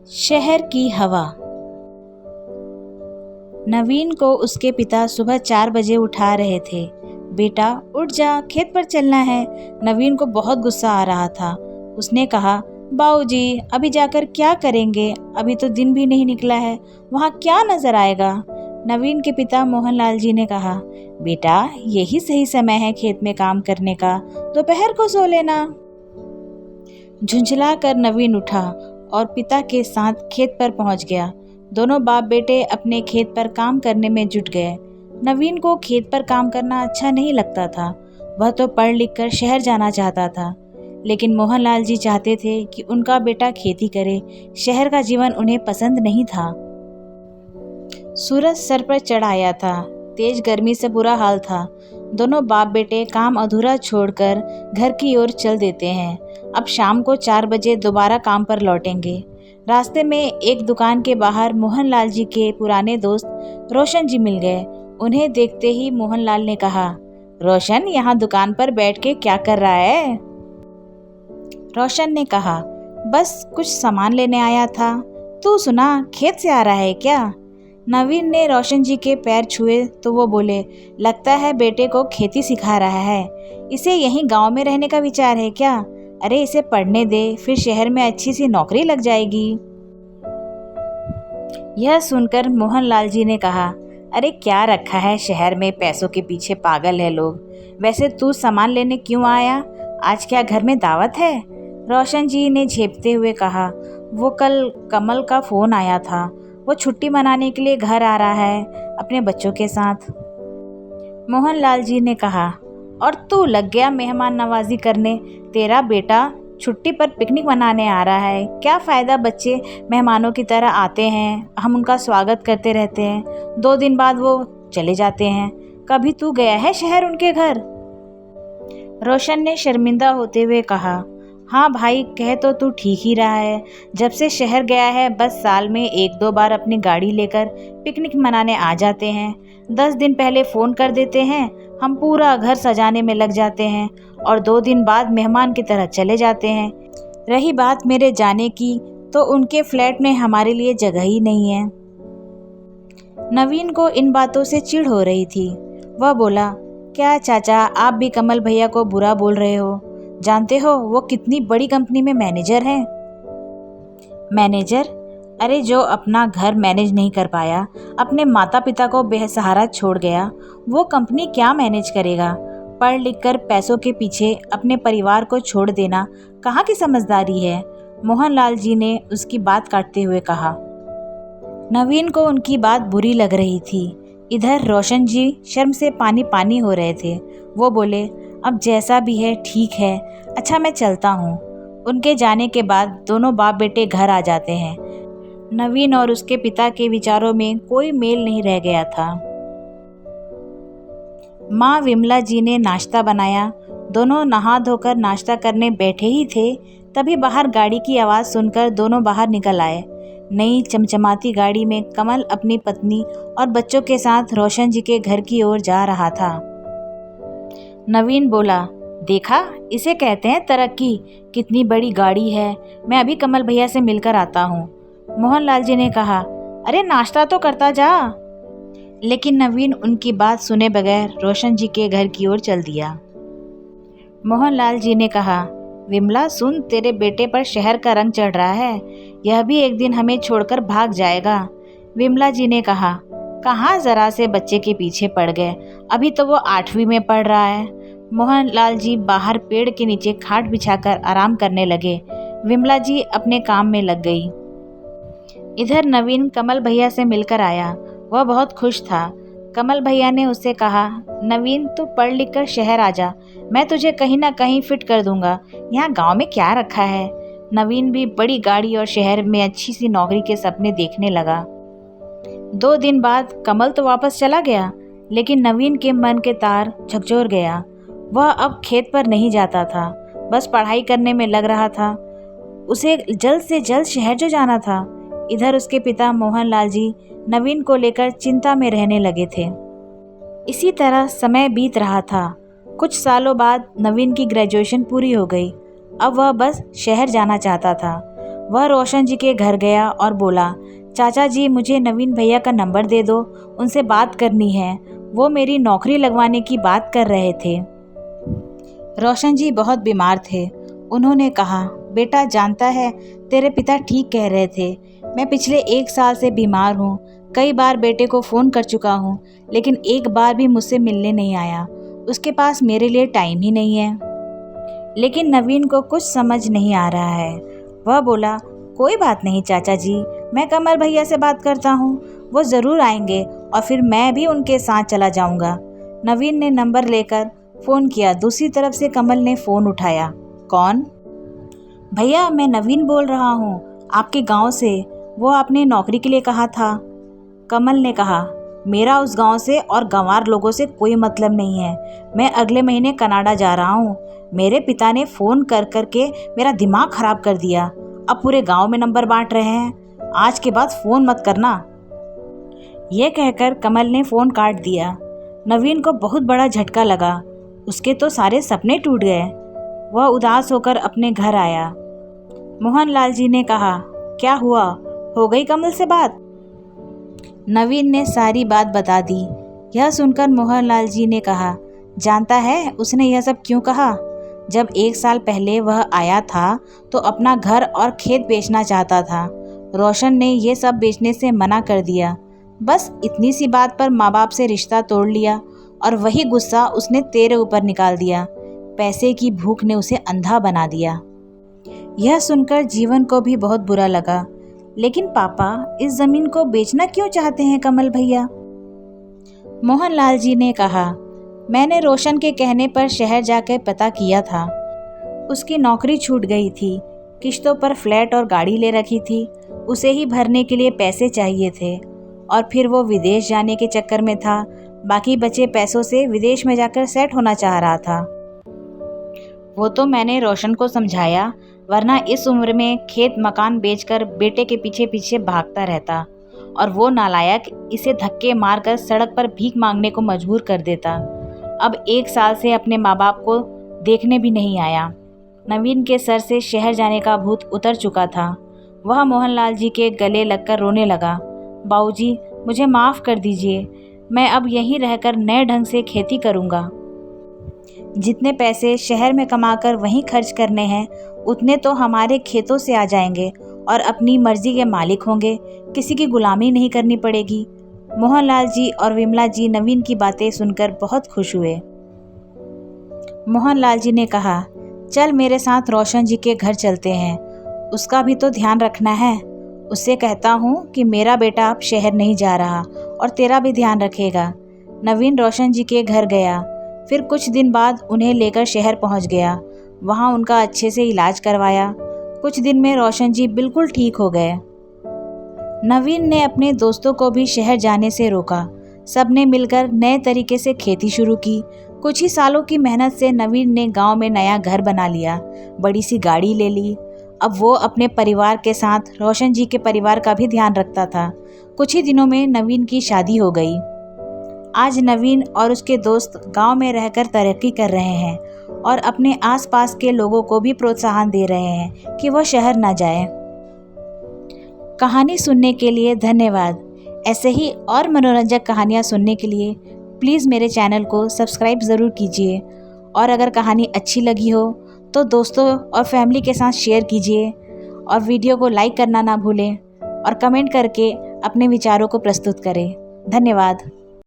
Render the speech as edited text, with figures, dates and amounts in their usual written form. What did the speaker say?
शहर की हवा। नवीन को उसके पिता सुबह 4 बजे उठा रहे थे। बेटा उठ जा, खेत पर चलना है। नवीन को बहुत गुस्सा आ रहा था। उसने कहा, बाबूजी अभी जाकर क्या करेंगे, अभी तो दिन भी नहीं निकला है, वहाँ क्या नजर आएगा। नवीन के पिता मोहनलाल जी ने कहा, बेटा यही सही समय है खेत में काम करने का, दोपहर को सो लेना। झुंझला कर नवीन उठा और पिता के साथ खेत पर पहुंच गया। दोनों बाप बेटे अपने खेत पर काम करने में जुट गए। नवीन को खेत पर काम करना अच्छा नहीं लगता था। वह तो पढ़ लिख कर शहर जाना चाहता था, लेकिन मोहनलाल जी चाहते थे कि उनका बेटा खेती करे। शहर का जीवन उन्हें पसंद नहीं था। सूरज सर पर चढ़ आया था। तेज गर्मी से बुरा हाल था। दोनों बाप बेटे काम अधूरा छोड़कर घर की ओर चल देते हैं। अब शाम को 4 बजे दोबारा काम पर लौटेंगे। रास्ते में एक दुकान के बाहर मोहनलाल जी के पुराने दोस्त रोशन जी मिल गए। उन्हें देखते ही मोहनलाल ने कहा, रोशन यहाँ दुकान पर बैठ के क्या कर रहा है? रोशन ने कहा, बस कुछ सामान लेने आया था। तू सुना, खेत से आ रहा है क्या? नवीन ने रोशन जी के पैर छुए तो वो बोले, लगता है बेटे को खेती सिखा रहा है। इसे यहीं गांव में रहने का विचार है क्या? अरे इसे पढ़ने दे, फिर शहर में अच्छी सी नौकरी लग जाएगी। यह सुनकर मोहनलाल जी ने कहा, अरे क्या रखा है शहर में, पैसों के पीछे पागल है लोग। वैसे तू सामान लेने क्यों आया? आज क्या घर में दावत है? रोशन जी ने झेपते हुए कहा, वो कल कमल का फोन आया था, वो छुट्टी मनाने के लिए घर आ रहा है अपने बच्चों के साथ। मोहनलाल जी ने कहा, और तू लग गया मेहमान नवाजी करने। तेरा बेटा छुट्टी पर पिकनिक मनाने आ रहा है, क्या फ़ायदा? बच्चे मेहमानों की तरह आते हैं, हम उनका स्वागत करते रहते हैं, 2 दिन बाद वो चले जाते हैं। कभी तू गया है शहर उनके घर? रोशन ने शर्मिंदा होते हुए कहा, हाँ भाई, कह तो तू ठीक ही रहा है। जब से शहर गया है बस साल में 1-2 बार अपनी गाड़ी लेकर पिकनिक मनाने आ जाते हैं। 10 दिन पहले फ़ोन कर देते हैं, हम पूरा घर सजाने में लग जाते हैं और 2 दिन बाद मेहमान की तरह चले जाते हैं। रही बात मेरे जाने की, तो उनके फ्लैट में हमारे लिए जगह ही नहीं है। नवीन को इन बातों से चिढ़ हो रही थी। वह बोला, क्या चाचा आप भी कमल भैया को बुरा बोल रहे हो? जानते हो वो कितनी बड़ी कंपनी में मैनेजर हैं। मैनेजर? अरे जो अपना घर मैनेज नहीं कर पाया, अपने माता पिता को बेसहारा छोड़ गया, वो कंपनी क्या मैनेज करेगा? पढ़ लिख कर पैसों के पीछे अपने परिवार को छोड़ देना कहाँ की समझदारी है? मोहनलाल जी ने उसकी बात काटते हुए कहा। नवीन को उनकी बात बुरी लग रही थी। इधर रोशन जी शर्म से पानी पानी हो रहे थे। वो बोले, अब जैसा भी है ठीक है, अच्छा मैं चलता हूँ। उनके जाने के बाद दोनों बाप बेटे घर आ जाते हैं। नवीन और उसके पिता के विचारों में कोई मेल नहीं रह गया था। माँ विमला जी ने नाश्ता बनाया। दोनों नहा धोकर नाश्ता करने बैठे ही थे, तभी बाहर गाड़ी की आवाज़ सुनकर दोनों बाहर निकल आए। नई चमचमाती गाड़ी में कमल अपनी पत्नी और बच्चों के साथ रोशन जी के घर की ओर जा रहा था। नवीन बोला, देखा, इसे कहते हैं तरक्की, कितनी बड़ी गाड़ी है। मैं अभी कमल भैया से मिलकर आता हूँ। मोहनलाल जी ने कहा, अरे नाश्ता तो करता जा। लेकिन नवीन उनकी बात सुने बगैर रोशन जी के घर की ओर चल दिया। मोहनलाल जी ने कहा, विमला सुन, तेरे बेटे पर शहर का रंग चढ़ रहा है, यह भी एक दिन हमें छोड़कर भाग जाएगा। विमला जी ने कहा, कहाँ जरा से बच्चे के पीछे पड़ गए, अभी तो वो 8वीं में पढ़ रहा है। मोहनलाल जी बाहर पेड़ के नीचे खाट बिछाकर आराम करने लगे। विमला जी अपने काम में लग गई। इधर नवीन कमल भैया से मिलकर आया। वह बहुत खुश था। कमल भैया ने उससे कहा, नवीन तू पढ़ लिख कर शहर आ जा, मैं तुझे कहीं ना कहीं फिट कर दूंगा। यहाँ गांव में क्या रखा है? नवीन भी बड़ी गाड़ी और शहर में अच्छी सी नौकरी के सपने देखने लगा। 2 दिन बाद कमल तो वापस चला गया, लेकिन नवीन के मन के तार झकझोर गया। वह अब खेत पर नहीं जाता था, बस पढ़ाई करने में लग रहा था। उसे जल्द से जल्द शहर जो जाना था। इधर उसके पिता मोहनलाल जी नवीन को लेकर चिंता में रहने लगे थे। इसी तरह समय बीत रहा था। कुछ सालों बाद नवीन की ग्रेजुएशन पूरी हो गई। अब वह बस शहर जाना चाहता था। वह रोशन जी के घर गया और बोला, चाचा जी मुझे नवीन भैया का नंबर दे दो, उनसे बात करनी है, वो मेरी नौकरी लगवाने की बात कर रहे थे। रोशन जी बहुत बीमार थे। उन्होंने कहा, बेटा जानता है तेरे पिता ठीक कह रहे थे, मैं पिछले 1 साल से बीमार हूँ। कई बार बेटे को फ़ोन कर चुका हूँ, लेकिन एक बार भी मुझसे मिलने नहीं आया। उसके पास मेरे लिए टाइम ही नहीं है। लेकिन नवीन को कुछ समझ नहीं आ रहा है। वह बोला, कोई बात नहीं चाचा जी, मैं कमल भैया से बात करता हूँ, वो ज़रूर आएंगे और फिर मैं भी उनके साथ चला जाऊँगा। नवीन ने नंबर लेकर फ़ोन किया। दूसरी तरफ से कमल ने फ़ोन उठाया। कौन? भैया मैं नवीन बोल रहा हूँ, आपके गांव से। वो आपने नौकरी के लिए कहा था। कमल ने कहा, मेरा उस गांव से और गंवार लोगों से कोई मतलब नहीं है। मैं अगले महीने कनाडा जा रहा हूँ। मेरे पिता ने फ़ोन कर करके मेरा दिमाग ख़राब कर दिया। अब पूरे गांव में नंबर बांट रहे हैं। आज के बाद फ़ोन मत करना। यह कहकर कमल ने फ़ोन काट दिया। नवीन को बहुत बड़ा झटका लगा। उसके तो सारे सपने टूट गए। वह उदास होकर अपने घर आया। मोहनलाल जी ने कहा, क्या हुआ, हो गई कमल से बात? नवीन ने सारी बात बता दी। यह सुनकर मोहनलाल जी ने कहा, जानता है उसने यह सब क्यों कहा? जब 1 साल पहले वह आया था तो अपना घर और खेत बेचना चाहता था। रोशन ने यह सब बेचने से मना कर दिया। बस इतनी सी बात पर माँ बाप से रिश्ता तोड़ लिया और वही गुस्सा उसने तेरे ऊपर निकाल दिया। पैसे की भूख ने उसे अंधा बना दिया। यह सुनकर जीवन को भी बहुत बुरा लगा। लेकिन पापा, इस जमीन को बेचना क्यों चाहते हैं कमल भैया? मोहनलाल जी ने कहा, मैंने रोशन के कहने पर शहर जाकर पता किया था। उसकी नौकरी छूट गई थी। किश्तों पर फ्लैट और गाड़ी ले रखी थी। उसे ही भरने के लिए पैसे चाहिए थे और फिर वो विदेश जाने के चक्कर में था। बाकी बचे पैसों से विदेश में जाकर सेट होना चाह रहा था। वो तो मैंने रोशन को समझाया, वरना इस उम्र में खेत मकान बेचकर बेटे के पीछे पीछे भागता रहता और वो नालायक इसे धक्के मारकर सड़क पर भीख मांगने को मजबूर कर देता। अब 1 साल से अपने माँ बाप को देखने भी नहीं आया। नवीन के सर से शहर जाने का भूत उतर चुका था। वह मोहनलाल जी के गले लगकर रोने लगा। बाबूजी, मुझे माफ़ कर दीजिए, मैं अब यहीं रहकर नए ढंग से खेती करूँगा। जितने पैसे शहर में कमाकर वहीं खर्च करने हैं, उतने तो हमारे खेतों से आ जाएंगे और अपनी मर्जी के मालिक होंगे। किसी की गुलामी नहीं करनी पड़ेगी। मोहनलाल जी और विमला जी नवीन की बातें सुनकर बहुत खुश हुए। मोहनलाल जी ने कहा, चल मेरे साथ रोशन जी के घर चलते हैं, उसका भी तो ध्यान रखना है। उससे कहता हूँ कि मेरा बेटा अब शहर नहीं जा रहा और तेरा भी ध्यान रखेगा। नवीन रोशन जी के घर गया। फिर कुछ दिन बाद उन्हें लेकर शहर पहुँच गया। वहाँ उनका अच्छे से इलाज करवाया। कुछ दिन में रोशन जी बिल्कुल ठीक हो गए। नवीन ने अपने दोस्तों को भी शहर जाने से रोका। सब ने मिलकर नए तरीके से खेती शुरू की। कुछ ही सालों की मेहनत से नवीन ने गांव में नया घर बना लिया, बड़ी सी गाड़ी ले ली। अब वो अपने परिवार के साथ रोशन जी के परिवार का भी ध्यान रखता था। कुछ ही दिनों में नवीन की शादी हो गई। आज नवीन और उसके दोस्त गांव में रहकर तरक्की कर रहे हैं और अपने आसपास के लोगों को भी प्रोत्साहन दे रहे हैं कि वह शहर न जाए। कहानी सुनने के लिए धन्यवाद। ऐसे ही और मनोरंजक कहानियाँ सुनने के लिए प्लीज़ मेरे चैनल को सब्सक्राइब ज़रूर कीजिए और अगर कहानी अच्छी लगी हो तो दोस्तों और फैमिली के साथ शेयर कीजिए और वीडियो को लाइक करना ना भूलें और कमेंट करके अपने विचारों को प्रस्तुत करें। धन्यवाद।